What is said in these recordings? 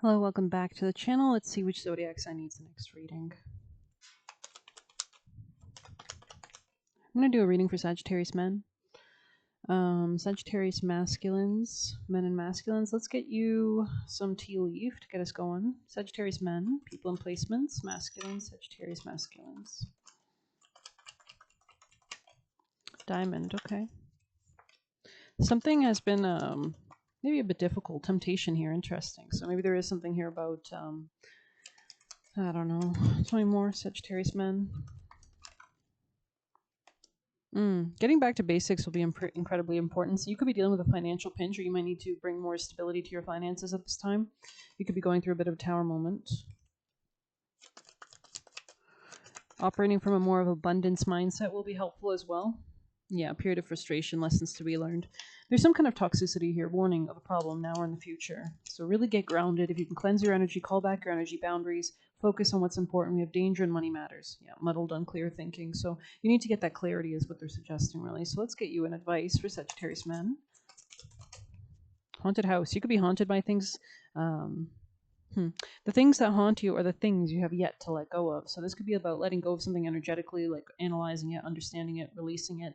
Hello, welcome back to the channel. Let's see which zodiac sign needs the next reading. I'm going to do a reading for Sagittarius men. Sagittarius masculines, men and masculines. Let's get you some tea leaf to get us going. Sagittarius men, people and placements, masculines, Sagittarius masculines. Diamond, okay. Something has been maybe a bit difficult. Temptation here, interesting. So maybe there is something here about, I don't know. Tell me more, Sagittarius men. Getting back to basics will be incredibly important. So you could be dealing with a financial pinch, or you might need to bring more stability to your finances at this time. You could be going through a bit of a tower moment. Operating from a more of abundance mindset will be helpful as well. Yeah, a period of frustration, lessons to be learned. There's some kind of toxicity here, warning of a problem now or in the future. So really get grounded. If you can cleanse your energy, call back your energy boundaries, focus on what's important. We have danger and money matters. Yeah, muddled, unclear thinking. So you need to get that clarity is what they're suggesting, really. So let's get you an advice for Sagittarius men. Haunted house. You could be haunted by things. The things that haunt you are the things you have yet to let go of. So this could be about letting go of something energetically, like analyzing it, understanding it, releasing it,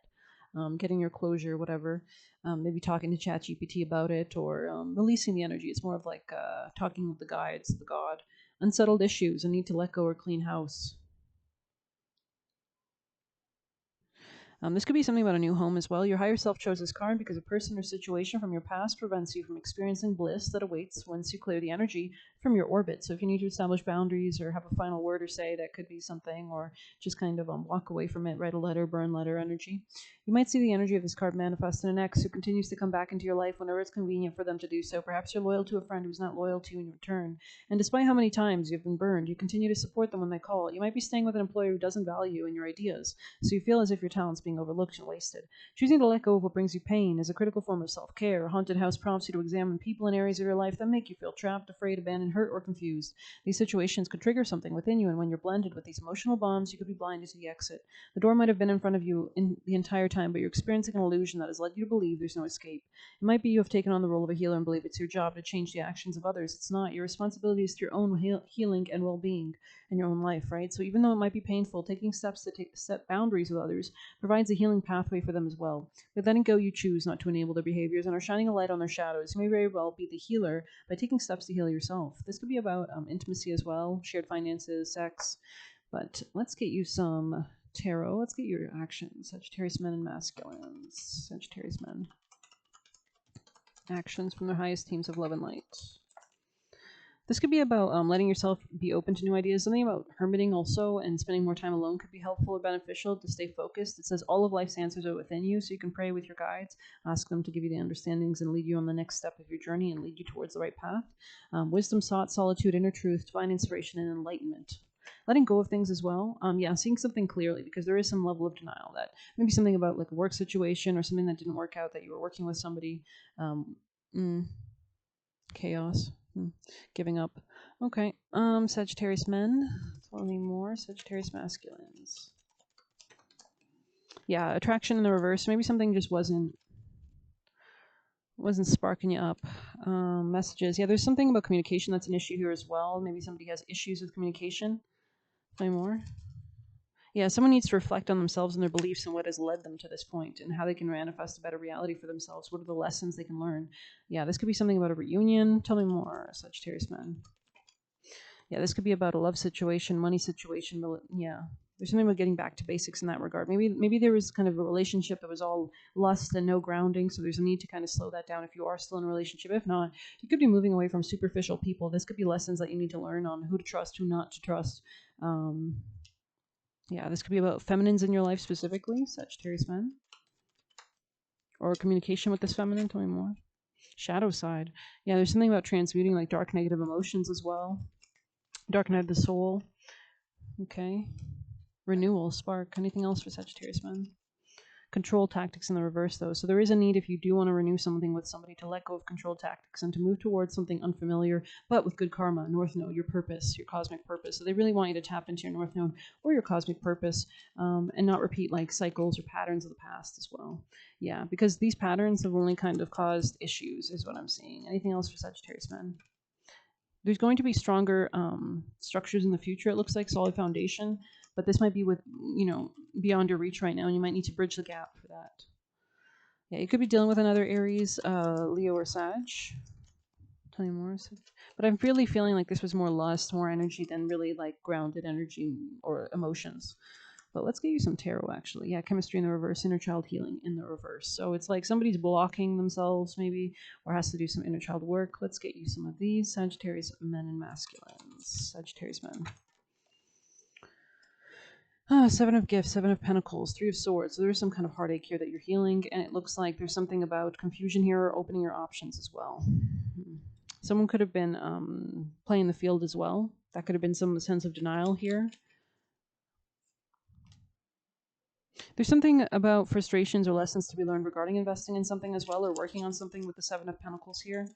getting your closure, whatever. Maybe talking to ChatGPT about it, or releasing the energy. It's more of like talking with the guides, the god. Unsettled issues, a need to let go or clean house. This could be something about a new home as well. Your higher self chose this card because a person or situation from your past prevents you from experiencing bliss that awaits once you clear the energy from your orbit. So if you need to establish boundaries or have a final word or say, that could be something, or just kind of walk away from it, write a letter, burn letter energy. You might see the energy of this card manifest in an ex who continues to come back into your life whenever it's convenient for them to do so. Perhaps you're loyal to a friend who's not loyal to you in return. And despite how many times you've been burned, you continue to support them when they call. You might be staying with an employer who doesn't value you and your ideas, so you feel as if your talent's being overlooked and wasted. Choosing to let go of what brings you pain is a critical form of self-care. A haunted house prompts you to examine people and areas of your life that make you feel trapped, afraid, abandoned, hurt, or confused. These situations could trigger something within you, and when you're blended with these emotional bombs, you could be blinded to the exit. The door might have been in front of you in the entire time, but you're experiencing an illusion that has led you to believe there's no escape. It might be you have taken on the role of a healer and believe it's your job to change the actions of others. It's not. Your responsibility is to your own healing and well-being in your own life, right? So even though it might be painful, taking steps to set boundaries with others provides a healing pathway for them as well. With letting go, you choose not to enable their behaviors and are shining a light on their shadows. You may very well be the healer by taking steps to heal yourself. This could be about intimacy as well, shared finances, sex. But let's get you some tarot. Let's get your actions. Sagittarius men and masculines. Sagittarius men. Actions from their highest teams of love and light. This could be about letting yourself be open to new ideas. Something about hermiting also, and spending more time alone could be helpful or beneficial to stay focused. It says all of life's answers are within you, so you can pray with your guides, ask them to give you the understandings and lead you on the next step of your journey and lead you towards the right path. Wisdom sought, solitude, inner truth, divine inspiration, and enlightenment. Letting go of things as well. Seeing something clearly, because there is some level of denial that maybe something about like a work situation or something that didn't work out, that you were working with somebody. Chaos. Giving up. Okay. Sagittarius men. Tell me more. Sagittarius masculines. Yeah, attraction in the reverse. Maybe something just wasn't sparking you up. Messages. Yeah, there's something about communication that's an issue here as well. Maybe somebody has issues with communication. Tell me more. Yeah, someone needs to reflect on themselves and their beliefs and what has led them to this point and how they can manifest a better reality for themselves. What are the lessons they can learn? Yeah, this could be something about a reunion. Tell me more, Sagittarius men. Yeah, this could be about a love situation, money situation. Yeah, there's something about getting back to basics in that regard. Maybe there was kind of a relationship that was all lust and no grounding, so there's a need to kind of slow that down if you are still in a relationship. If not, you could be moving away from superficial people. This could be lessons that you need to learn on who to trust, who not to trust. Yeah, this could be about feminines in your life specifically, Sagittarius men. Or communication with this feminine. Tell me more. Shadow side. Yeah, there's something about transmuting like dark negative emotions as well. Dark night of the soul. Okay. Renewal, spark. Anything else for Sagittarius men? Control tactics in the reverse, though. So there is a need, if you do want to renew something with somebody, to let go of control tactics and to move towards something unfamiliar, but with good karma. North Node, your purpose, your cosmic purpose. So they really want you to tap into your North Node or your cosmic purpose, and not repeat like cycles or patterns of the past as well. Yeah, because these patterns have only kind of caused issues, is what I'm seeing. Anything else for Sagittarius men? There's going to be stronger structures in the future. It looks like solid foundation, but this might be with, beyond your reach right now, and you might need to bridge the gap for that. Yeah, you could be dealing with another Aries, Leo, or Sag. Tell me more. But I'm really feeling like this was more lust, more energy than really like grounded energy or emotions. But let's get you some tarot, actually. Yeah, chemistry in the reverse, inner child healing in the reverse. So it's like somebody's blocking themselves, maybe, or has to do some inner child work. Let's get you some of these. Sagittarius men and masculines. Sagittarius men. Seven of Gifts, Seven of Pentacles, Three of Swords. So there's some kind of heartache here that you're healing, and it looks like there's something about confusion here or opening your options as well. Someone could have been playing the field as well. That could have been some sense of denial here. There's something about frustrations or lessons to be learned regarding investing in something as well, or working on something with the Seven of Pentacles here.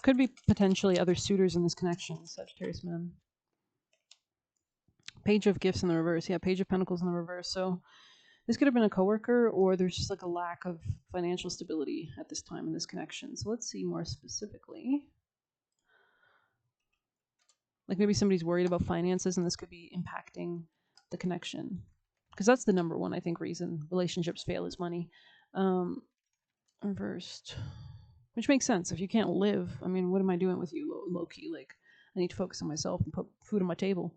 Could be potentially other suitors in this connection, Sagittarius men. Page of Gifts in the reverse. Yeah, Page of Pentacles in the reverse. So this could have been a coworker, or there's just like a lack of financial stability at this time in this connection. So let's see more specifically. Like maybe somebody's worried about finances, and this could be impacting the connection. Because that's the number one, I think, reason relationships fail is money. Reversed. Which makes sense. If you can't live, I mean, what am I doing with you, low key? Like, I need to focus on myself and put food on my table.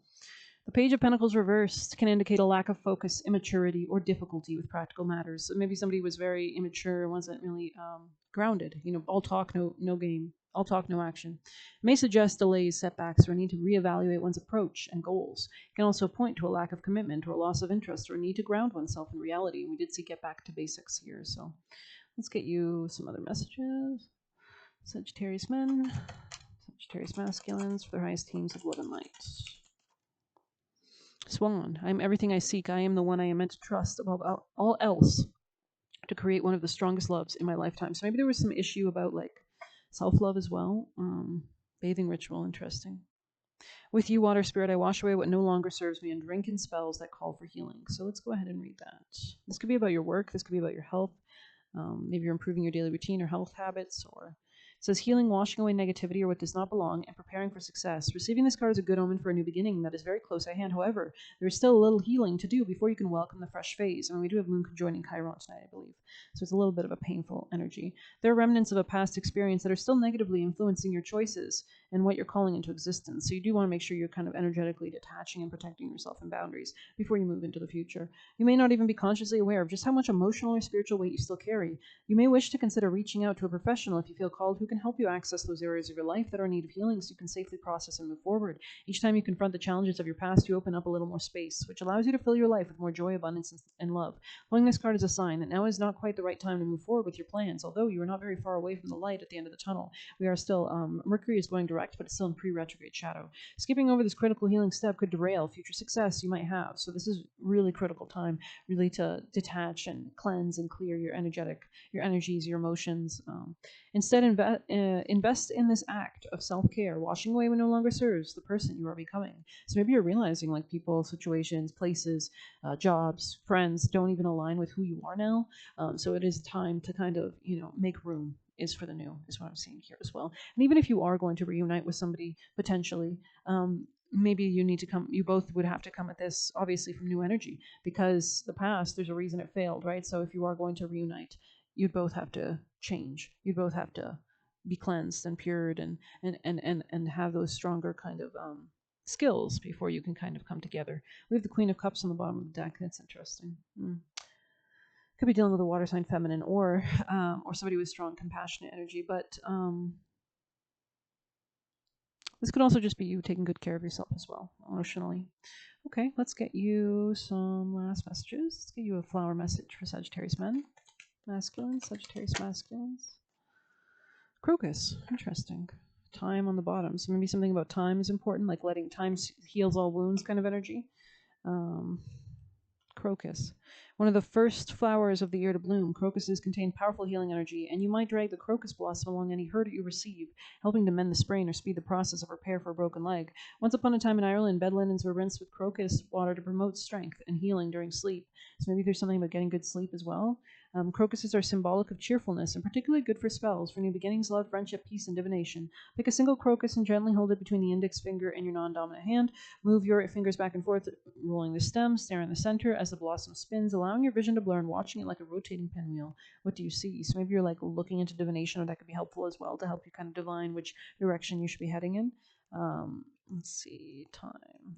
The Page of Pentacles reversed can indicate a lack of focus, immaturity, or difficulty with practical matters. So maybe somebody was very immature, wasn't really grounded. All talk, no game. All talk, no action. It may suggest delays, setbacks, or a need to reevaluate one's approach and goals. It can also point to a lack of commitment or a loss of interest or a need to ground oneself in reality. And we did see get back to basics here. So let's get you some other messages. Sagittarius men, Sagittarius masculines for their highest teams of love and light. Swan, I am everything I seek. I am the one I am meant to trust above all else to create one of the strongest loves in my lifetime. So maybe there was some issue about like self-love as well. Bathing ritual, interesting. With you, water spirit, I wash away what no longer serves me and drink in spells that call for healing. So let's go ahead and read that. This could be about your work. This could be about your health. Maybe you're improving your daily routine or health habits, or it says healing, washing away negativity or what does not belong, and preparing for success. Receiving this card is a good omen for a new beginning that is very close at hand. However, there is still a little healing to do before you can welcome the fresh phase. I mean, we do have Moon conjoining Chiron tonight, I believe. So it's a little bit of a painful energy. There are remnants of a past experience that are still negatively influencing your choices and what you're calling into existence. So you do want to make sure you're kind of energetically detaching and protecting yourself and boundaries before you move into the future. You may not even be consciously aware of just how much emotional or spiritual weight you still carry. You may wish to consider reaching out to a professional if you feel called, who can help you access those areas of your life that are in need of healing so you can safely process and move forward. Each time you confront the challenges of your past, you open up a little more space, which allows you to fill your life with more joy, abundance, and love. Pulling this card is a sign that now is not quite the right time to move forward with your plans. Although you are not very far away from the light at the end of the tunnel, we are still, Mercury is going direct, but it's still in pre-retrograde shadow. Skipping over this critical healing step could derail future success you might have. So this is really critical time, really to detach and cleanse and clear your energies, your emotions. Instead, invest in this act of self-care, washing away what no longer serves the person you are becoming. So maybe you're realizing like people, situations, places, jobs, friends don't even align with who you are now. So it is time to kind of, make room is for the new, is what I'm seeing here as well. And even if you are going to reunite with somebody potentially, maybe you both would have to come at this obviously from new energy, because the past, there's a reason it failed, right? So if you are going to reunite, you'd both have to change. You'd both have to be cleansed and pured and have those stronger kind of skills before you can kind of come together. We have the Queen of Cups on the bottom of the deck. That's interesting. Could be dealing with a water sign feminine, or somebody with strong compassionate energy, but this could also just be you taking good care of yourself as well, emotionally. Okay, let's get you some last messages. Let's get you a flower message for Sagittarius men. Masculines, Sagittarius masculines. Crocus, interesting. Time on the bottom. So maybe something about time is important, like letting time heals all wounds kind of energy. Crocus. One of the first flowers of the year to bloom, crocuses contain powerful healing energy, and you might drag the crocus blossom along any hurt you receive, helping to mend the sprain or speed the process of repair for a broken leg. Once upon a time in Ireland, bed linens were rinsed with crocus water to promote strength and healing during sleep. So maybe there's something about getting good sleep as well. Crocuses are symbolic of cheerfulness and particularly good for spells, for new beginnings, love, friendship, peace, and divination. Pick a single crocus and gently hold it between the index finger and your non-dominant hand. Move your fingers back and forth, rolling the stem. Stare in the center as the blossom spins, allowing your vision to blur and watching it like a rotating pinwheel. What do you see? So maybe you're like looking into divination, or that could be helpful as well to help you kind of divine which direction you should be heading in. Let's see, time.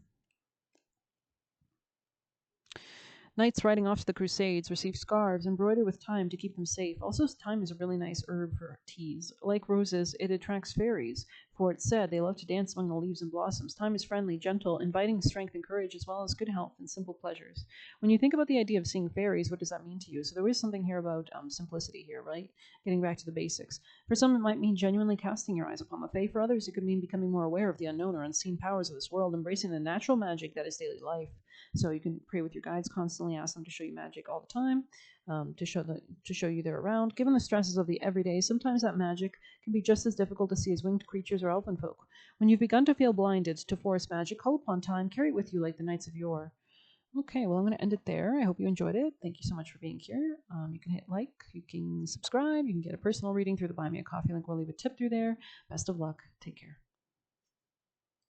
Knights riding off to the Crusades receive scarves embroidered with thyme to keep them safe. Also, thyme is a really nice herb for teas. Like roses, it attracts fairies. For it's said they love to dance among the leaves and blossoms. Thyme is friendly, gentle, inviting strength and courage, as well as good health and simple pleasures. When you think about the idea of seeing fairies, what does that mean to you? So there is something here about simplicity here, right? Getting back to the basics. For some, it might mean genuinely casting your eyes upon the fae. For others, it could mean becoming more aware of the unknown or unseen powers of this world, embracing the natural magic that is daily life. So you can pray with your guides constantly, ask them to show you magic all the time, to show you they're around. Given the stresses of the everyday, sometimes that magic can be just as difficult to see as winged creatures or elfin folk. When you've begun to feel blinded to forest magic, call upon time, carry it with you like the knights of yore. Okay, well, I'm going to end it there. I hope you enjoyed it. Thank you so much for being here. You can hit like, you can subscribe, you can get a personal reading through the Buy Me a Coffee link. We'll leave a tip through there. Best of luck. Take care.